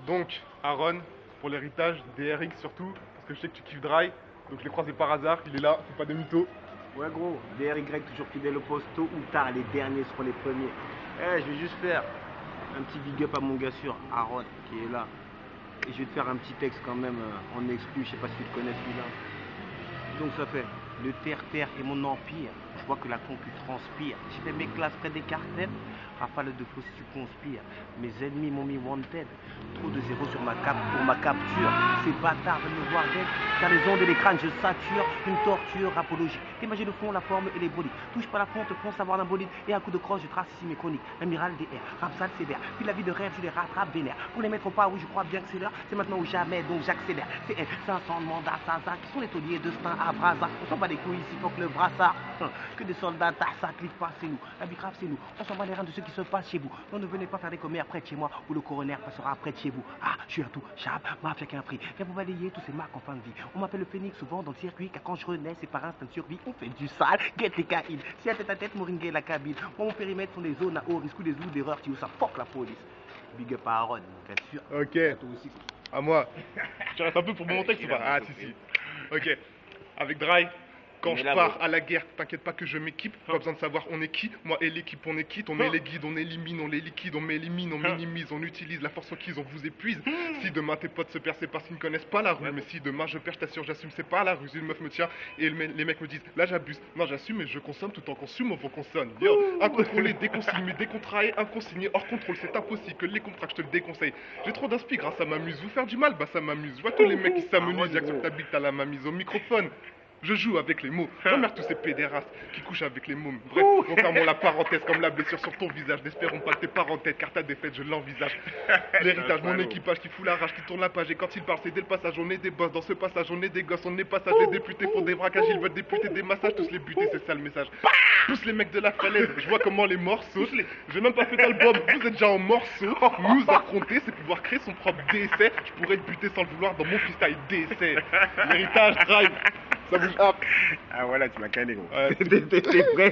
Donc, Aaron, pour l'héritage, DRX surtout, parce que je sais que tu kiffes Dry, donc je l'ai croisé par hasard, il est là, c'est pas des mythos. Ouais gros, DRY toujours fidèle au poste, tôt ou tard les derniers seront les premiers. Je vais juste faire un petit big up à mon gars sûr, Aaron, qui est là. Et je vais te faire un petit texte quand même en exclu, je sais pas si tu le connais celui-là. Donc ça fait le terre-terre et mon empire. Je vois que la concu transpire. J'ai fait mes classes près des cartels. Rafale de faux si tu conspires. Mes ennemis m'ont mis wanted. Trop de zéros sur ma cape pour ma capture. Ces bâtards veulent me voir dead. Car les ondes et les crânes, je sature. Une torture rapologique. L'image le fond, la forme et les bolides. Touche pas la fonte, fonce savoir d'un bolide. Et à coup de crosse, je trace ici mes chroniques. Amiral DR, rap sale sévère. Puis la vie de rêve, je les rattrape vénère. Pour les mettre au pas où je crois bien que c'est l'heure. C'est maintenant ou jamais, donc j'accélère. C'est 500 mandats, Zaza, qui sont les tauliers de Stein à Braza. On s'en bat les couilles ici, faut que le brassard. Que des soldats ça clique pas, c'est nous. La bicrave, c'est nous. On s'en bat les reins de ce qui se passe chez vous. Non, ne venez pas faire des commères près de chez moi, où le coroner passera près de chez vous. Ah, je suis un tout, chab, mafia qu'un prix. Viens pour balayer tous ces marques en fin de vie. On m'appelle le phénix souvent dans le circuit, car quand je renais, c'est par instinct de survie. On fait du sale, guette les caïds. Si à tête à tête, Moringue la cabine. Moi, mon périmètre sont des zones à haut risque ou des zones d'erreur, tu ça fuck la police. Big up à Aaron, bien sûr. Ok, À toi aussi. à moi. Tu restes un peu pour mon texte ou pas? Ah si si. Ok, avec Dry. Quand je pars à la guerre, t'inquiète pas que je m'équipe, pas besoin de savoir on est qui, moi et l'équipe on est quitte, on met les guides, on élimine, on les liquide, on m'élimine, on minimise, on utilise la force requise, on vous épuise. Si demain tes potes se perdent, c'est parce qu'ils ne connaissent pas la rue, mais si demain je perds, je t'assure, j'assume, c'est pas la rue, une meuf me tient et les mecs me disent, là j'abuse, non j'assume et je consomme tout en consume vos consonnes. Yo, incontrôlé, déconsigné, décontrahé, inconsigné, hors contrôle, c'est impossible que les contrats, je te le déconseille. J'ai trop d'inspi grâce à m'amuse, vous faire du mal, bah ça m'amuse. Je vois tous les mecs qui s'amenuisent, y'a que sur ta bite, t'as la mamise au microphone. Je joue avec les mots. J'emmerde tous ces pédérastes qui couchent avec les mômes. Bref, refermons la parenthèse comme la blessure sur ton visage. N'espérons pas que t'es pas en tête car ta défaite, je l'envisage. L'héritage, mon équipage qui fout la rage, qui tourne la page. Et quand il parle, c'est dès le passage. On est des boss. Dans ce passage, on est des gosses. On est passage. Les députés font des braquages. Ils veulent députer des massages. Tous les buter, c'est ça le message. Tous les mecs de la falaise. Je vois comment les morceaux. J'ai même pas fait d'album. Vous êtes déjà en morceaux. Nous affronter, c'est pouvoir créer son propre décès. Je pourrais te buter sans le vouloir dans mon freestyle décès. L'héritage, drive. Ça bouge. Ah voilà, tu m'as calé gros. Ouais. T'es prêt?